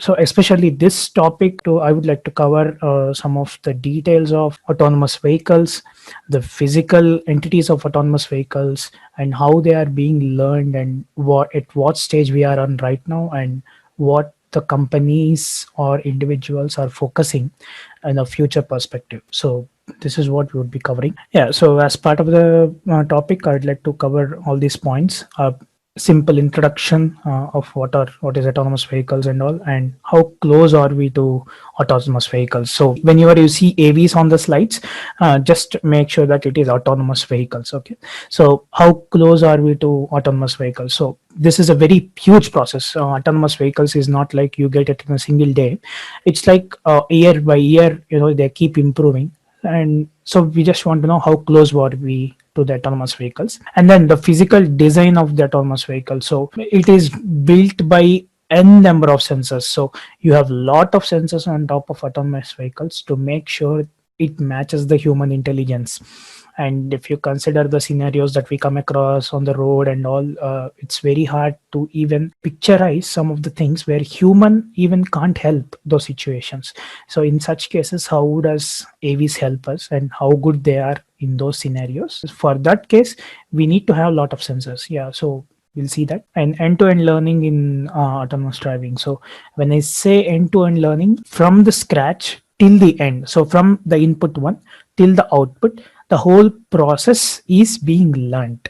So especially this topic, I would like to cover some of the details of autonomous vehicles, the physical entities of autonomous vehicles, and how they are being learned, and what stage we are on right now, and what the companies or individuals are focusing in a future perspective. So this is what we would be covering. Yeah. So as part of the topic, I'd like to cover all these points. Simple introduction of what is autonomous vehicles and all, and how close are we to autonomous vehicles. So whenever you see AVs on the slides, just make sure that it is autonomous vehicles. Okay. So how close are we to autonomous vehicles? So this is a very huge process. Autonomous vehicles is not like you get it in a single day. It's like year by year, they keep improving. And so we just want to know how close were we to the autonomous vehicles, and then the physical design of the autonomous vehicle. So it is built by n number of sensors. So you have a lot of sensors on top of autonomous vehicles to make sure it matches the human intelligence. And if you consider the scenarios that we come across on the road and all, it's very hard to even picturize some of the things where human even can't help those situations. So in such cases, how does AVs help us, and how good they are in those scenarios? For that case, we need to have a lot of sensors. Yeah. So we'll see that. And end-to-end learning in autonomous driving. So when I say end-to-end learning, from the scratch till the end, so from the input one till the output, the whole process is being learned.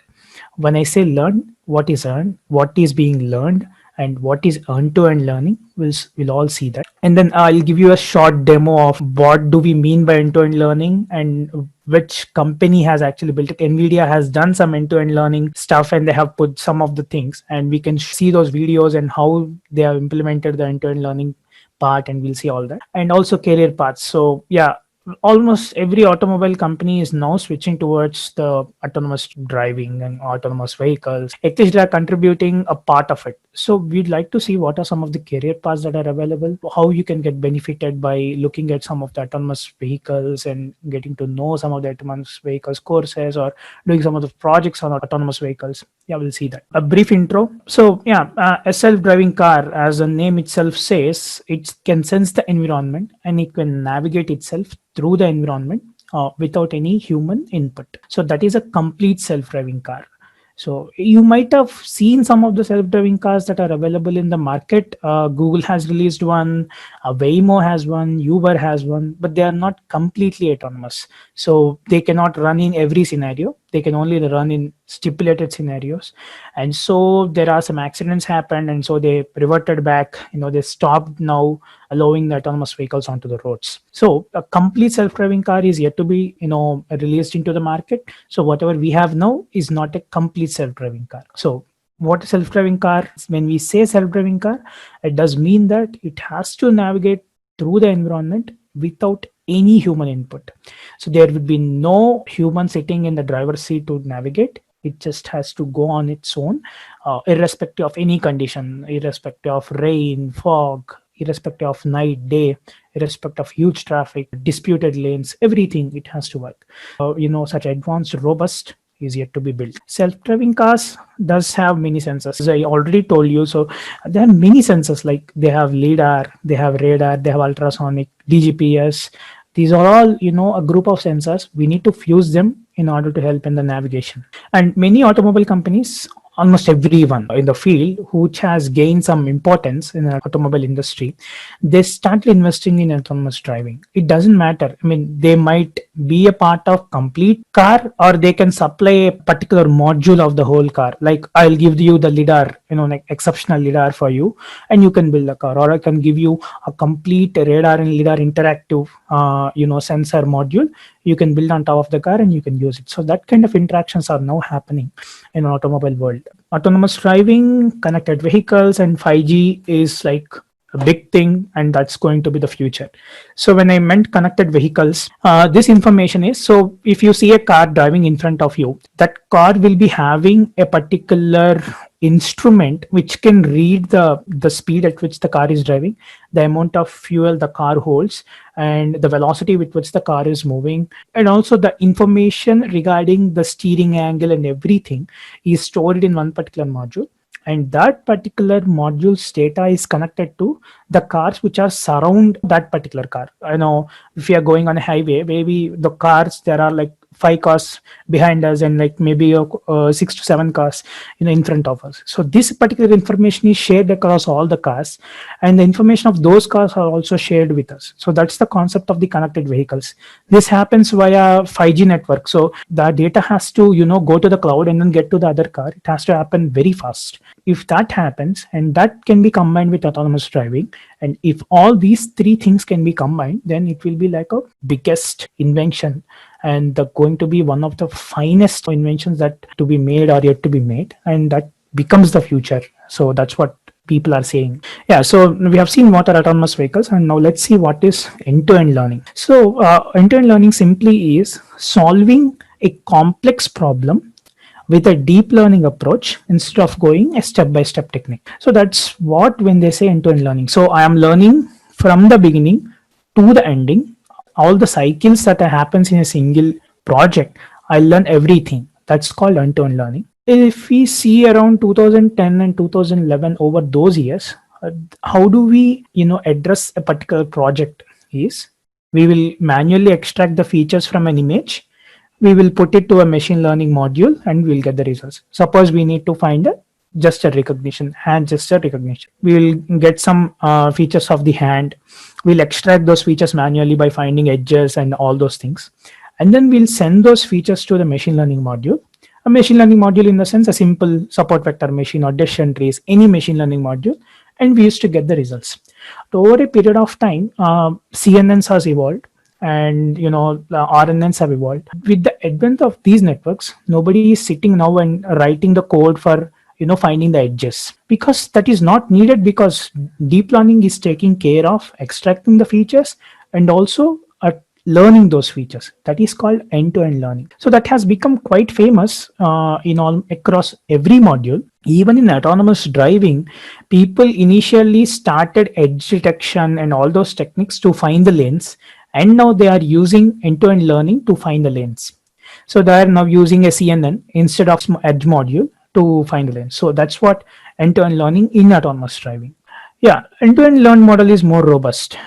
When I say learn, what is earned, what is being learned, and what is end-to-end learning, we'll all see that. And then I'll give you a short demo of what do we mean by end-to-end learning, and which company has actually built it. NVIDIA has done some end-to-end learning stuff, and they have put some of the things, and we can see those videos and how they have implemented the end-to-end learning part, and we'll see all that. And also career paths. So yeah, almost every automobile company is now switching towards the autonomous driving and autonomous vehicles. At least they are contributing a part of it. So we'd like to see what are some of the career paths that are available, how you can get benefited by looking at some of the autonomous vehicles and getting to know some of the autonomous vehicles courses, or doing some of the projects on autonomous vehicles. Yeah, we'll see that. A brief intro. So yeah, a self-driving car, as the name itself says, it can sense the environment and it can navigate itself through the environment without any human input. So that is a complete self-driving car. So you might have seen some of the self-driving cars that are available in the market. Google has released one, Waymo has one, Uber has one, but they are not completely autonomous. So they cannot run in every scenario. They can only run in stipulated scenarios. And so there are some accidents happened, and so they pivoted back. They stopped now allowing the autonomous vehicles onto the roads. So a complete self-driving car is yet to be released into the market. So whatever we have now is not a complete self-driving car. So what is self-driving car? When we say self-driving car, it does mean that it has to navigate through the environment without any human input. So there would be no human sitting in the driver's seat to navigate. It just has to go on its own, irrespective of any condition, irrespective of rain, fog, irrespective of night, day, irrespective of huge traffic, disputed lanes, everything, it has to work. Such advanced, robust is yet to be built. Self-driving cars does have many sensors, as I already told you. So there are many sensors, like they have lidar, they have radar, they have ultrasonic, DGPS. These are all a group of sensors. We need to fuse them in order to help in the navigation. And many automobile companies, almost everyone in the field which has gained some importance in the automobile industry, they start investing in autonomous driving. It doesn't matter. I mean, they might be a part of complete car, or they can supply a particular module of the whole car. Like, I'll give you the lidar, like exceptional lidar for you, and you can build a car. Or I can give you a complete radar and lidar interactive sensor module. You can build on top of the car and you can use it. So that kind of interactions are now happening in automobile world. Autonomous driving, connected vehicles, and 5G is like a big thing, and that's going to be the future. So when I meant connected vehicles, this information is, so if you see a car driving in front of you, that car will be having a particular instrument which can read the speed at which the car is driving, the amount of fuel the car holds, and the velocity with which the car is moving, and also the information regarding the steering angle and everything is stored in one particular module. and that particular module's data is connected to the cars which are surround that particular car. I know if you are going on a highway, maybe the cars, there are like 5 cars behind us and like maybe 6 to 7 cars in front of us. So this particular information is shared across all the cars, and the information of those cars are also shared with us. So that's the concept of the connected vehicles. This happens via 5G network. So the data has to go to the cloud and then get to the other car. It has to happen very fast. If that happens, and that can be combined with autonomous driving, and if all these three things can be combined, then it will be like a biggest invention, and going to be one of the finest inventions that to be made or yet to be made, and that becomes the future. So that's what people are saying. Yeah, so we have seen what are autonomous vehicles, and now let's see what is end-to-end learning. So end-to-end learning simply is solving a complex problem with a deep learning approach instead of going a step-by-step technique. So that's what when they say end-to-end learning. So I am learning from the beginning to the ending, all the cycles that happens in a single project. I learn everything. That's called end-to-end learning. If we see around 2010 and 2011, over those years, how do we address a particular project is we will manually extract the features from an image, we will put it to a machine learning module, and we'll get the results. Suppose we need to find a gesture recognition, hand gesture recognition. We will get some features of the hand. We'll extract those features manually by finding edges and all those things. And then we'll send those features to the machine learning module. A machine learning module in the sense a simple support vector machine or decision trees, any machine learning module, and we used to get the results. So over a period of time, CNNs has evolved, and the RNNs have evolved. With the advent of these networks, nobody is sitting now and writing the code for finding the edges, because that is not needed, because deep learning is taking care of extracting the features and also learning those features. That is called end-to-end learning. So that has become quite famous in all across every module. Even in autonomous driving, people initially started edge detection and all those techniques to find the lanes, and now they are using end-to-end learning to find the lanes. So they are now using a CNN instead of edge module to find the lane. So that's what end-to-end learning in autonomous driving. Yeah, end-to-end learn model is more robust,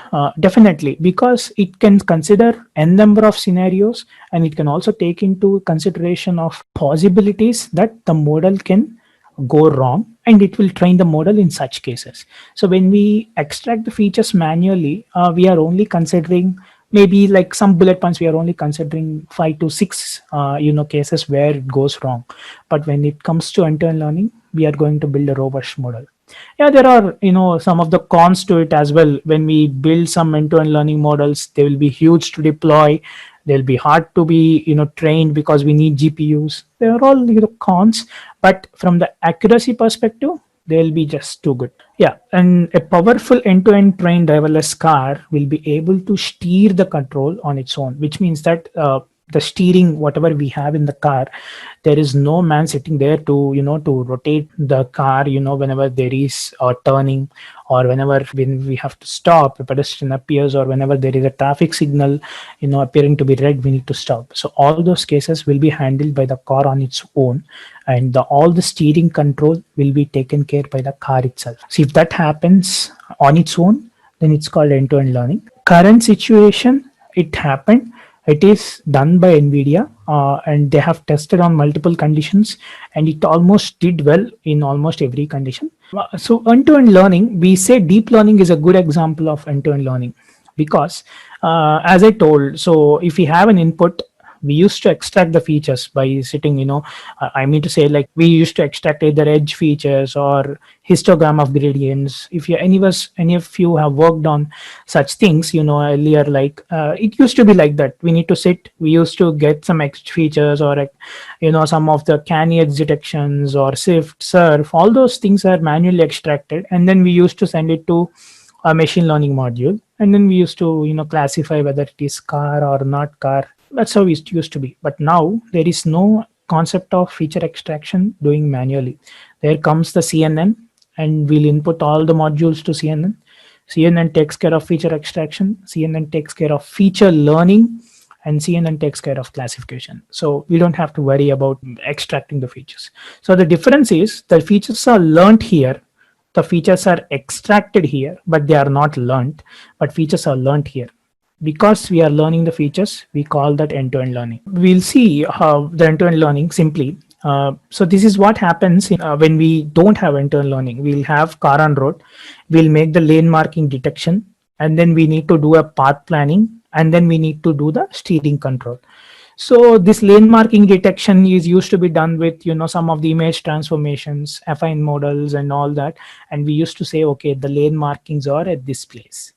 definitely, because it can consider n number of scenarios, and it can also take into consideration of possibilities that the model can go wrong, and it will train the model in such cases. So when we extract the features manually, we are only considering maybe like some bullet points. We are only considering 5 to 6 cases where it goes wrong. But when it comes to end-to-end learning, we are going to build a robust model. Yeah, there are some of the cons to it as well. When we build some end-to-end learning models, they will be huge to deploy, they'll be hard to be trained because we need GPUs. They are all cons, but from the accuracy perspective, they'll be just too good. Yeah, and a powerful end-to-end trained driverless car will be able to steer the control on its own, which means that the steering, whatever we have in the car, there is no man sitting there to to rotate the car whenever there is a turning, or when we have to stop, a pedestrian appears, or whenever there is a traffic signal appearing to be red, we need to stop. So all those cases will be handled by the car on its own, and all the steering control will be taken care by the car itself. So if that happens on its own, then it's called end-to-end learning. Current situation, it happened, it is done by NVIDIA, and they have tested on multiple conditions, and it almost did well in almost every condition. So end-to-end learning, we say deep learning is a good example of end-to-end learning, because as I told, so if we have an input, we used to extract the features by sitting, I mean to say, like, we used to extract either edge features or histogram of gradients. If any of you have worked on such things earlier, like it used to be like that. We need to sit, we used to get some edge features, or some of the canny edge detections or sift surf, all those things are manually extracted, and then we used to send it to a machine learning module, and then we used to classify whether it is car or not car. That's how it used to be. But now there is no concept of feature extraction doing manually. There comes the CNN, and we'll input all the modules to CNN. CNN takes care of feature extraction, CNN takes care of feature learning, and CNN takes care of classification. So we don't have to worry about extracting the features. So the difference is the features are learned here, the features are extracted here, but they are not learned, but features are learned here. Because we are learning the features, we call that end-to-end learning. We'll see how the end-to-end learning simply. So this is what happens when we don't have end-to-end learning. We'll have car on road, we'll make the lane marking detection, and then we need to do a path planning, and then we need to do the steering control. So this lane marking detection is used to be done with, some of the image transformations, affine models and all that. And we used to say, okay, the lane markings are at this place.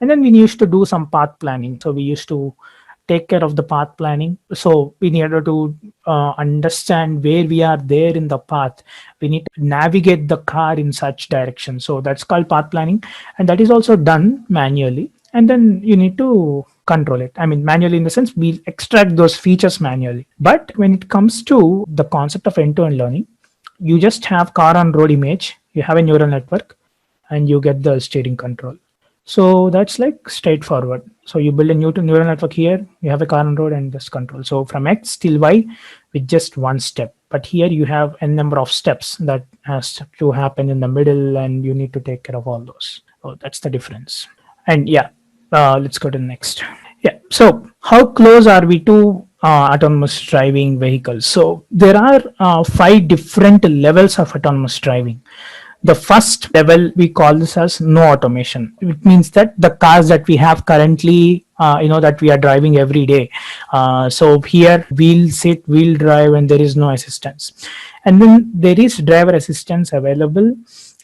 And then we used to do some path planning. So we used to take care of the path planning. So we needed to understand where we are there in the path. We need to navigate the car in such direction. So that's called path planning. And that is also done manually. And then you need to control it. I mean, manually in the sense we extract those features manually. But when it comes to the concept of end-to-end learning, you just have car on road image, you have a neural network, and you get the steering control. So that's like straightforward. So you build a new neural network here, you have a car on road and this control. So from X till Y with just one step. But here you have a number of steps that has to happen in the middle, and you need to take care of all those. So that's the difference. And yeah, let's go to the next. Yeah. So how close are we to autonomous driving vehicles? So there are 5 different levels of autonomous driving. The first level, we call this as no automation. It means that the cars that we have currently, that we are driving every day. So here we'll sit, we'll drive, and there is no assistance. And then there is driver assistance available.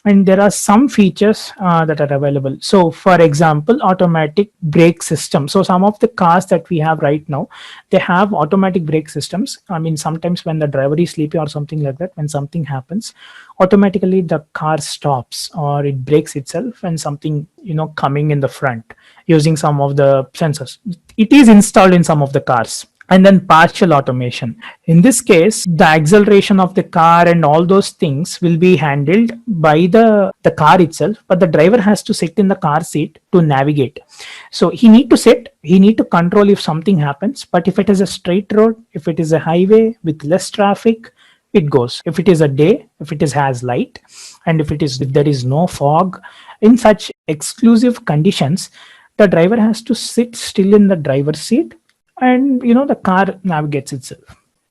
And there are some features that are available. So for example, automatic brake system. So some of the cars that we have right now, they have automatic brake systems. I mean, sometimes when the driver is sleepy or something like that, when something happens, automatically the car stops or it brakes itself and something, coming in the front using some of the sensors. It is installed in some of the cars. And then partial automation. In this case, the acceleration of the car and all those things will be handled by the car itself, but the driver has to sit in the car seat to navigate. So he need to sit, he need to control if something happens, but if it is a straight road, if it is a highway with less traffic, it goes. If it is a day, if it has light, and if there is no fog, in such exclusive conditions, the driver has to sit still in the driver's seat, and the car navigates itself.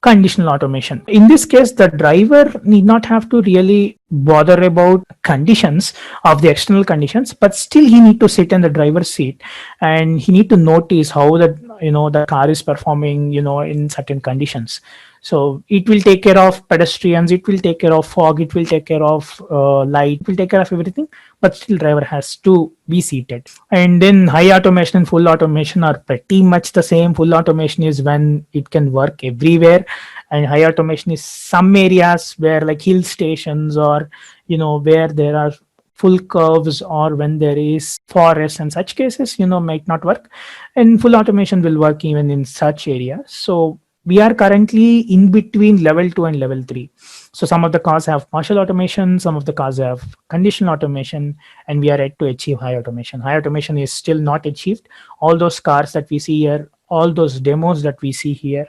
Conditional automation. In this case, the driver need not have to really bother about conditions of the external conditions, but still he need to sit in the driver's seat, and he need to notice how the car is performing in certain conditions. So it will take care of pedestrians, it will take care of fog, it will take care of light, it will take care of everything, but still driver has to be seated. And then high automation and full automation are pretty much the same. Full automation is when it can work everywhere, and high automation is some areas where, like hill stations, or where there are full curves, or when there is forest, and such cases might not work, and full automation will work even in such areas. So we are currently in between level 2 and level 3. So some of the cars have partial automation, some of the cars have conditional automation, and we are yet to achieve high automation. High automation is still not achieved. All those cars that we see here, all those demos that we see here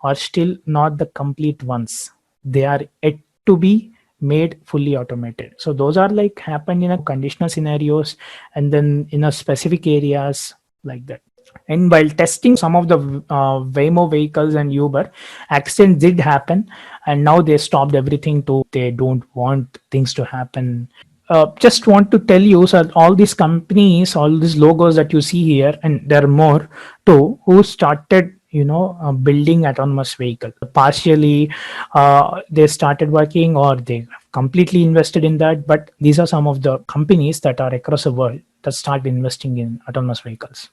are still not the complete ones. They are yet to be made fully automated. So those are like happen in a conditional scenarios, and then in a specific areas like that. And while testing some of the Waymo vehicles and Uber, accidents did happen, and now they stopped everything they don't want things to happen. Just want to tell you, so all these companies, all these logos that you see here, and there are more too, who started building autonomous vehicle. Partially they started working, or they completely invested in that, but these are some of the companies that are across the world that start investing in autonomous vehicles.